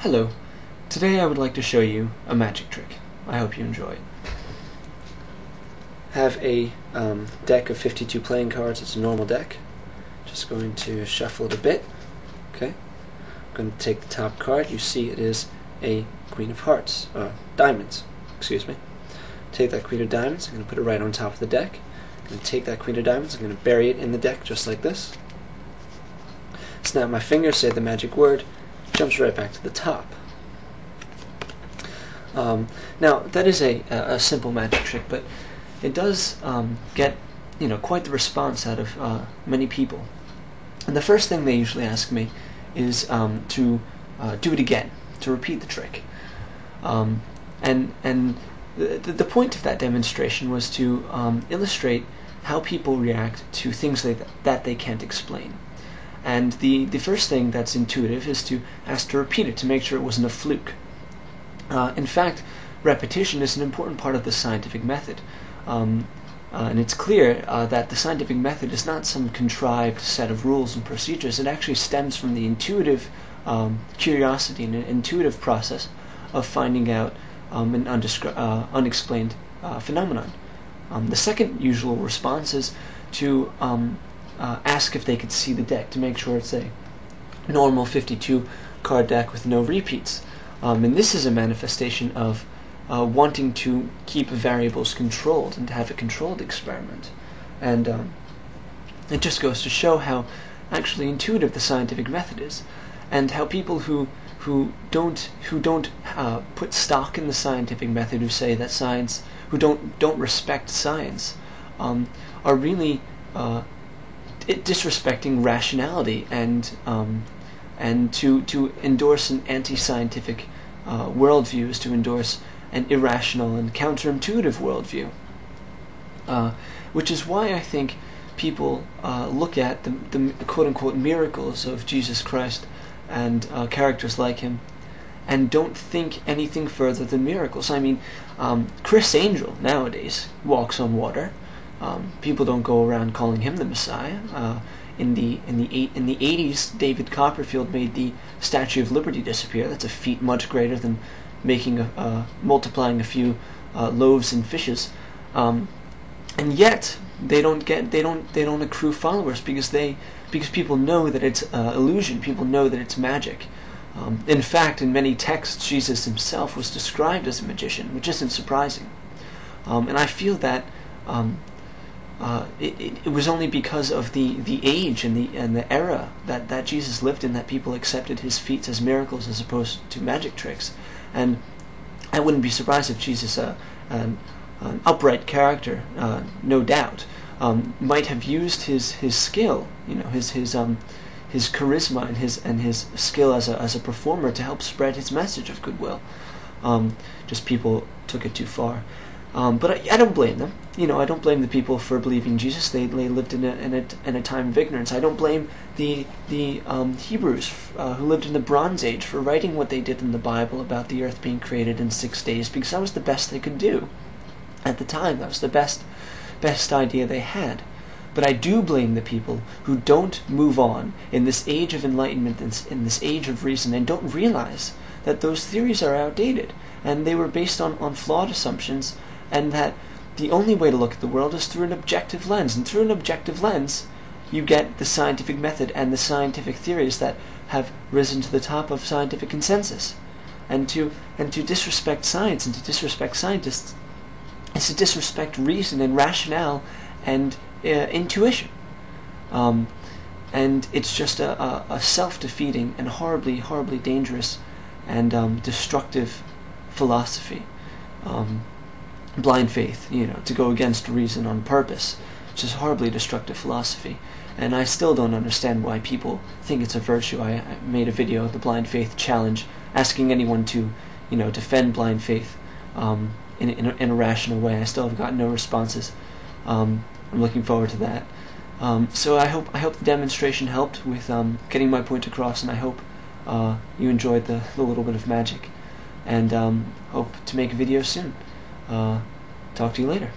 Hello, today I would like to show you a magic trick. I hope you enjoy it. I have a deck of 52 playing cards. It's a normal deck. Just going to shuffle it a bit. Okay. I'm going to take the top card. You see it is a Queen of Hearts, Diamonds, excuse me. Take that Queen of Diamonds, I'm going to put it right on top of the deck. I'm going to take that Queen of Diamonds, I'm going to bury it in the deck just like this. Snap my fingers, say the magic word, jumps right back to the top. Now that is a simple magic trick, but it does get quite the response out of many people. And the first thing they usually ask me is to do it again, to repeat the trick. And the point of that demonstration was to illustrate how people react to things that they can't explain. And the first thing that's intuitive is to ask to repeat it to make sure it wasn't a fluke. In fact, repetition is an important part of the scientific method. And it's clear that the scientific method is not some contrived set of rules and procedures. It actually stems from the intuitive curiosity and an intuitive process of finding out an unexplained phenomenon. The second usual response is to ask if they could see the deck to make sure it's a normal 52 card deck with no repeats. And this is a manifestation of wanting to keep variables controlled and to have a controlled experiment. And it just goes to show how actually intuitive the scientific method is, and how people who don't put stock in the scientific method, who say that science, who don't respect science, are really disrespecting rationality, and to endorse an anti-scientific worldview is to endorse an irrational and counterintuitive worldview. Which is why I think people look at the quote-unquote miracles of Jesus Christ and characters like him and don't think anything further than miracles. I mean, Chris Angel nowadays walks on water. People don't go around calling him the Messiah. In the 80s, David Copperfield made the Statue of Liberty disappear. That's a feat much greater than making multiplying a few loaves and fishes. And yet they don't accrue followers because people know that it's illusion. People know that it's magic. In fact, in many texts, Jesus himself was described as a magician, which isn't surprising. And I feel that it was only because of the age and the era that Jesus lived in that people accepted his feats as miracles as opposed to magic tricks. And I wouldn't be surprised if Jesus, an upright character, no doubt, might have used his skill, his charisma and his skill as a performer to help spread his message of goodwill. Just people took it too far. But I don't blame them. I don't blame the people for believing Jesus. They lived in a time of ignorance. I don't blame the Hebrews who lived in the Bronze Age for writing what they did in the Bible about the earth being created in 6 days, because that was the best they could do at the time. That was the best idea they had. But I do blame the people who don't move on in this age of enlightenment, in this age of reason, and don't realize that those theories are outdated and they were based on flawed assumptions, and that the only way to look at the world is through an objective lens. And through an objective lens, you get the scientific method and the scientific theories that have risen to the top of scientific consensus. And to disrespect science and to disrespect scientists is to disrespect reason and rationale and intuition. And it's just a self-defeating and horribly, horribly dangerous and destructive philosophy. Blind faith, to go against reason on purpose, which is horribly destructive philosophy. And I still don't understand why people think it's a virtue. I made a video, the Blind Faith Challenge, asking anyone to, defend blind faith in a rational way. I still have gotten no responses. I'm looking forward to that. So I hope the demonstration helped with getting my point across, and I hope you enjoyed the little bit of magic. And hope to make a video soon. Talk to you later.